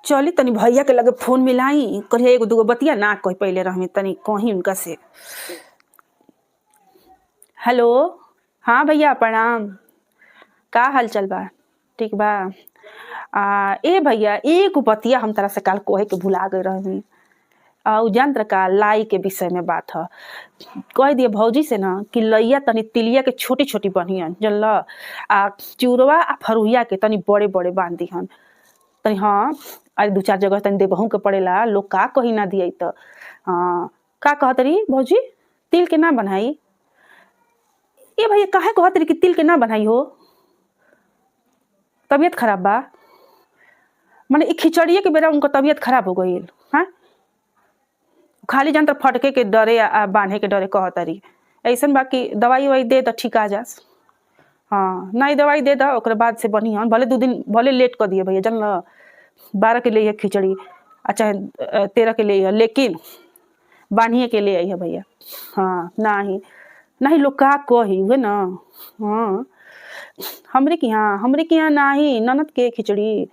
चली तनी भैया के लगे फोन मिलाई, कहिए एगो दूगो बतिया ना कही पहले रहमी तनी कहीं उनका से। हेलो, हाँ भैया प्रणाम। का हाल चल बा? ठीक बा। ए भैया एक बतिया हम तरह से काल कहे के भुला गए रहनी। उ यंत्र का लाई के विषय में बात है। कह दिए भौजी से ना कि लैया तनी तिलिया के छोटी छोटी बनियन जनल, चूरवा आ फरुहिया के तनी बड़े बड़े बांध दिहन तनी। हाँ अरे 2-4 जगह तनी देबहू के पड़ेला, लोग का कही ना दिए तो। हाँ का कहत रही भौजी तिल के ना बनाई? ए भैया काहे कहत रही कि तिल के ना बनाई हो? तबीयत खराब बा? माने खिचड़िए के बेरा उनका तबीयत खराब हो गई। हाँ खाली जंत्र फटके के डरे बांधे के डरे कहत रही। ऐसा बाकी दवाई ववाई दे तो ठीक आ जास। हाँ नहीं दवाई दे दो ओकरे बाद से बनिहन, भले 2 दिन भले लेट कर दिए भैया जनल। 12 के लिए खिचड़ी अच्छा 13 के लिए, लेकिन बांधिए के ले आई है भैया। हाँ नहीं नहीं लोग का कही हुए ना। हाँ हमरे के यहाँ नहीं ननद के खिचड़ी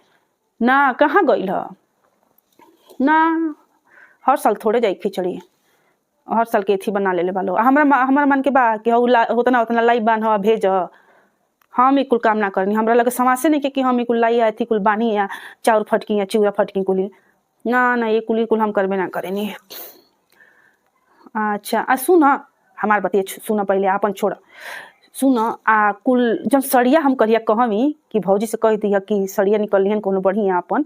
ना कहाँ गई है ना। हर साल थोड़े जाई खिचड़ी, हर साल के थी बना ले वालो। हमारा मन के बा कि होतना उतना लाई बांध भेज। हम ई कुल काम ना करनी, हमरा लगे समासे नहीं के कि हम ई कुल लाई थी कुल बानी या चाउर फटकी या चिउरा फटकी कुली ना ये कुल हम करबे ना करेनी। अच्छा सुन हमार बतिया सुन पहले अपन छोड़ सुन। कुल जब सड़िया हम कहिया कहमी कि भौजी से कह दिया कि सड़िया निकलिहन कोनो बढ़िया अपन,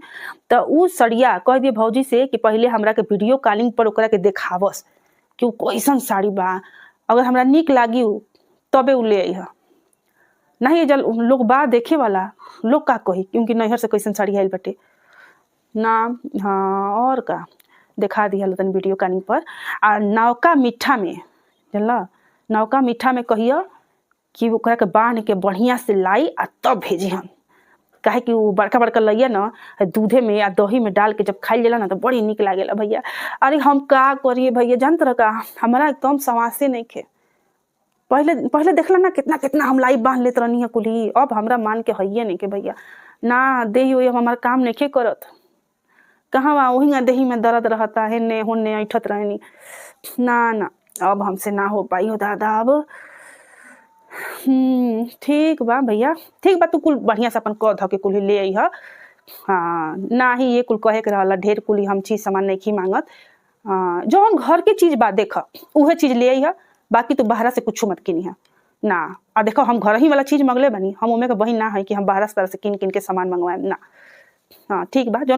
तो उ सड़िया कह दिए भौजी से कि पहले हमरा के वीडियो कॉलिंग पर ओकरा के देखावस कि उ कैसन साड़ी बा। अगर हमरा निक लागी तबे उ ले आई। नहीं जल लोग बा देखे वाला, लोग का कही क्योंकि नैहर से कैसन साड़ी आयल बटे ना। हाँ और का देखा दिया तन वीडियो कॉलिंग पर। नौका मीठा में जानला, नौका मीठा में कहिए कि ओकरा के बांध के बढ़िया से लाई आ तब भेजी हम। काहे कि वो बड़का बड़का लइया ना दूधे में या दही में डाल के जब खाई जाला ना तो बड़ी निक लागेला भैया। अरे हम का करिए भैया जंत्र का हमारा एकदम समासे नहीं खे। पहले देखला ना कितना कितना हम लाई बांध लेत रहनी है कुली, अब हमरा मान के हइये नहीं के भैया ना। देही हुई हमारा काम नहीं खे करत, कहाँ वही देही में दर्द रहता है ने होने ऐठत रहनी ना। अब हमसे ना हो पाई हो दादा अब। ठीक बा भैया, ठीक बा तू कुल बढ़िया से अपन कह ध के कुल ले आई है। हाँ ना ही ये कुल कहे के रहला ढेर कुली हम चीज सामान नहीं मांगत। जौन घर के चीज बा देख उहे चीज ले आई है, बाकी तू बाहर से कुछ मत किनी है ना। देखो हम घर ही वाला चीज मंगले बनी, हम उमे के बहिन ना है कि हम बाहर से किन के सामान मंगवाए ना। हाँ ठीक बा।